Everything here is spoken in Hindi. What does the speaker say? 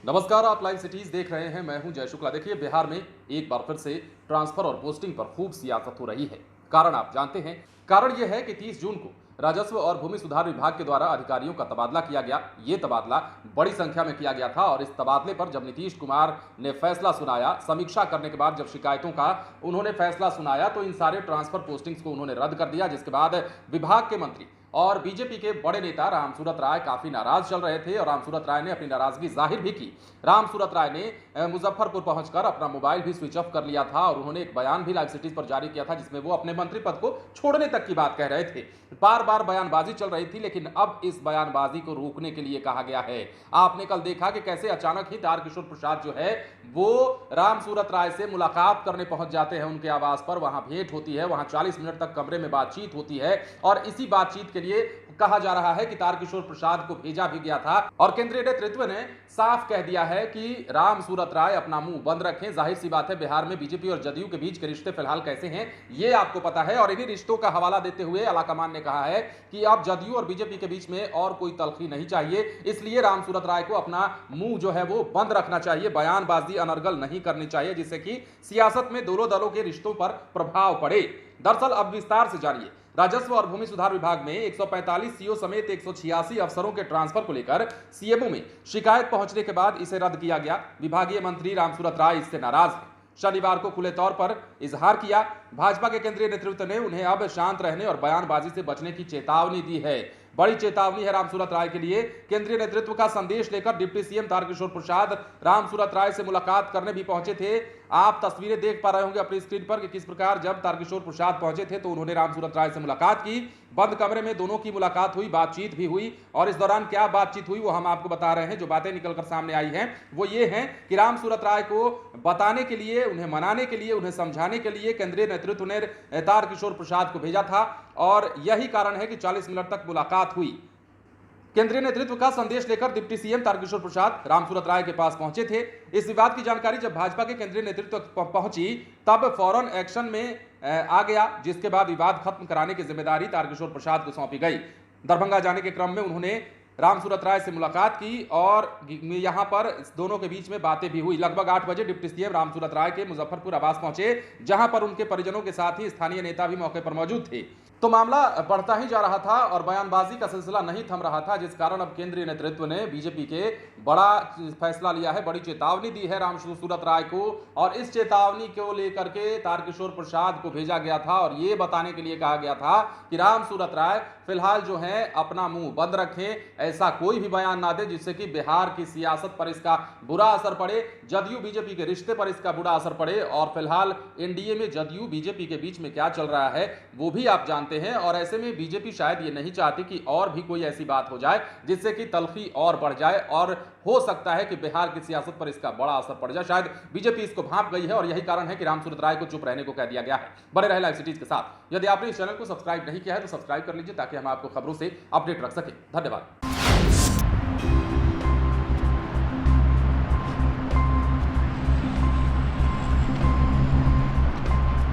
नमस्कार, आप लाइव सिटीज देख रहे हैं। मैं हूं जय शुक्ला। देखिए, बिहार में एक बार फिर से ट्रांसफर और पोस्टिंग पर खूब सियासत हो रही है। कारण आप जानते हैं। कारण यह है कि 30 जून को राजस्व और भूमि सुधार विभाग के द्वारा अधिकारियों का तबादला किया गया। ये तबादला बड़ी संख्या में किया गया था और इस तबादले पर जब नीतीश कुमार ने फैसला सुनाया, समीक्षा करने के बाद जब शिकायतों का उन्होंने फैसला सुनाया, तो इन सारे ट्रांसफर पोस्टिंग्स को उन्होंने रद्द कर दिया। जिसके बाद विभाग के मंत्री और बीजेपी के बड़े नेता रामसूरत राय काफी नाराज चल रहे थे और रामसूरत राय ने अपनी नाराजगी जाहिर भी की। रामसूरत राय ने मुजफ्फरपुर पहुंचकर अपना मोबाइल भी स्विच ऑफ कर लिया था और उन्होंने एक बयान भी लाइव सिटीज पर जारी किया था, जिसमें वो अपने मंत्री पद को छोड़ने तक की बात कह रहे थे। बार बार बयानबाजी चल रही थी, लेकिन अब इस बयानबाजी को रोकने के लिए कहा गया है। आपने कल देखा कि कैसे अचानक ही तारकिशोर प्रसाद जो है वो रामसूरत राय से मुलाकात करने पहुंच जाते हैं उनके आवास पर। वहां भेंट होती है, वहां 40 मिनट तक कमरे में बातचीत होती है और इसी बातचीत के लिए कहा जा रहा है कि तारकिशोर प्रसाद को भेजा भी गया था। और केंद्रीय नेतृत्व ने साफ कह दिया है कि रामसूरत राय अपना मुंह बंद रखें। जाहिर सी बात है, बिहार में बीजेपी और जदयू के बीच के रिश्ते फिलहाल कैसे हैं ये आपको पता है। और इन्हीं रिश्तों का हवाला देते हुए आलाकमान ने कहा है कि अब जदयू और बीजेपी के बीच में और कोई तलखी नहीं चाहिए, इसलिए रामसूरत राय को अपना मुंह जो है वो बंद रखना चाहिए, बयानबाजी अनर्गल नहीं करनी चाहिए, जिससे कि सियासत में दोनों दलों के रिश्तों पर प्रभाव पड़े। दरअसल अब विस्तार से जानिए। राजस्व और भूमि सुधार विभाग में 145 सीओ समेत 186 अफसरों के ट्रांसफर को लेकर सीएमओ में शिकायत पहुंचने के बाद इसे रद्द किया गया। विभागीय मंत्री रामसूरत राय इससे नाराज हैं। शनिवार को खुले तौर पर इजहार किया। भाजपा के केंद्रीय नेतृत्व ने उन्हें अब शांत रहने और बयानबाजी से बचने की चेतावनी दी है। बड़ी चेतावनी है रामसूरत राय के लिए। केंद्रीय नेतृत्व का संदेश लेकर डिप्टी सीएम तारकिशोर प्रसाद रामसूरत राय से मुलाकात करने भी पहुंचे थे। आप तस्वीरें देख पा रहे होंगे अपनी स्क्रीन पर कि किस प्रकार जब तारकिशोर प्रसाद पहुंचे थे तो उन्होंने रामसूरत राय से मुलाकात की। बंद कमरे में दोनों की मुलाकात हुई, बातचीत भी हुई और इस दौरान क्या बातचीत हुई वो हम आपको बता रहे हैं। जो बातें निकलकर सामने आई हैं वो ये हैं कि रामसूरत राय को बताने के लिए, उन्हें मनाने के लिए, उन्हें समझाने के लिए केंद्रीय नेतृत्व ने तारकिशोर प्रसाद को भेजा था और यही कारण है कि 40 मिनट तक मुलाकात हुई। केंद्रीय नेतृत्व का संदेश लेकर डिप्टी सीएम तारकिशोर प्रसाद रामसूरत राय के पास पहुंचे थे। इस विवाद की जानकारी जब भाजपा के केंद्रीय नेतृत्व पहुंची तब फौरन एक्शन में आ गया, जिसके बाद विवाद खत्म कराने की जिम्मेदारी तारकिशोर प्रसाद को सौंपी गई। दरभंगा जाने के क्रम में उन्होंने रामसूरत राय से मुलाकात की और यहां पर दोनों के बीच में बातें भी हुई। लगभग 8 बजे डिप्टी सीएम रामसूरत राय के मुजफ्फरपुर आवास पहुंचे, जहां पर उनके परिजनों के साथ ही स्थानीय नेता भी मौके पर मौजूद थे। तो मामला बढ़ता ही जा रहा था और बयानबाजी का सिलसिला नहीं थम रहा था, जिस कारण अब केंद्रीय नेतृत्व ने बीजेपी के बड़ा फैसला लिया है, बड़ी चेतावनी दी है रामसूरत राय को। और इस चेतावनी को लेकर के तारकिशोर प्रसाद को भेजा गया था और ये बताने के लिए कहा गया था कि रामसूरत राय फिलहाल जो है अपना मुंह बंद रखें, ऐसा कोई भी बयान ना दे जिससे कि बिहार की सियासत पर इसका बुरा असर पड़े, जदयू बीजेपी के रिश्ते पर इसका बुरा असर पड़े। और फिलहाल एनडीए में जदयू बीजेपी के बीच में क्या चल रहा है वो भी आप जानते हैं और ऐसे में बीजेपी शायद ये नहीं चाहती कि और भी कोई ऐसी बात हो जाए जिससे कि तलखी और बढ़ जाए और हो सकता है कि बिहार की सियासत पर इसका बड़ा असर पड़ जाए। शायद बीजेपी इसको भांप गई है और यही कारण है कि रामसूरत राय को चुप रहने को कह दिया गया है। बने रहे लाइव सिटीज के साथ। यदि आपने इस चैनल को सब्सक्राइब नहीं किया है तो सब्सक्राइब कर लीजिए ताकि हम आपको खबरों से अपडेट रख सकें। धन्यवाद।